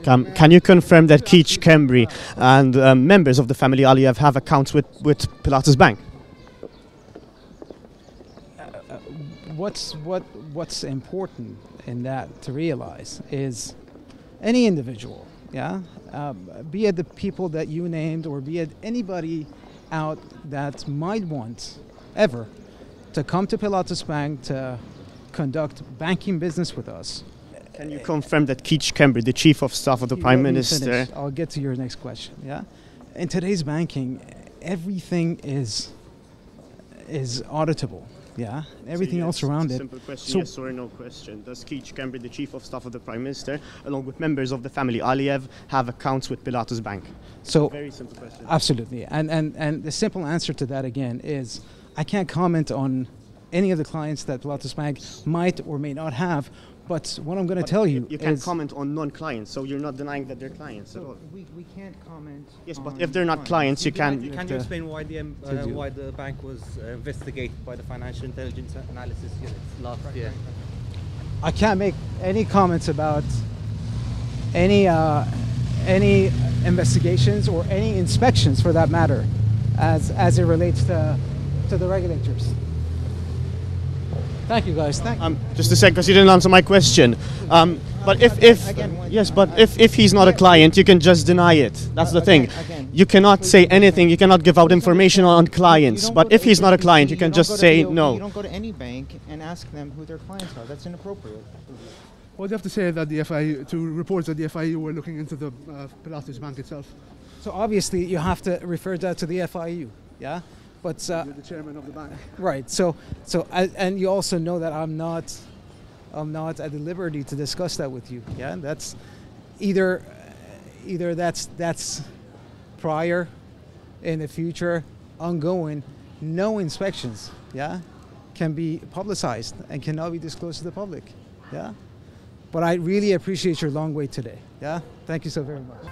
Can you confirm that Keith Schembri and members of the family Aliyev have accounts with Pilatus Bank? What's important in that to realize is any individual, be it the people that you named or be it anybody out that might want ever to come to Pilatus Bank to conduct banking business with us. Can you confirm that Keith Schembri, the Chief of Staff of the Prime Minister... I'll get to your next question, In today's banking, everything is auditable, Everything else around it. Simple question, yes or no question. Does Keith Schembri, the Chief of Staff of the Prime Minister, along with members of the family Aliyev, have accounts with Pilatus Bank? So, very simple question. Absolutely. And the simple answer to that, again, is I can't comment on any of the clients that Pilatus Bank might or may not have, but what I'm going to tell you you can't comment on non-clients, so you're not denying that they're clients at all. We can't comment. Yes, but if they're not clients, you can. Can you explain why the bank was investigated by the Financial Intelligence Analysis Unit last year? I can't make any comments about any investigations or any inspections, for that matter, as it relates to the regulators. Thank you, guys. Just a second, because you didn't answer my question. But if he's not a client, you can just deny it. That's the thing. You cannot say anything. You cannot give out information on clients. But if he's not a client, you can just say no. You don't go to any bank and ask them who their clients are. That's inappropriate. Well, you have to say that the FIU, to reports that the FIU were looking into the Pilatus Bank itself. So obviously, you have to refer that to the FIU, But you're the chairman of the bank. Right. So and you also know that I'm not at the liberty to discuss that with you. That's either that's prior, in the future, ongoing. No inspections, can be publicized and cannot be disclosed to the public, But I really appreciate your long wait today, Thank you so very much.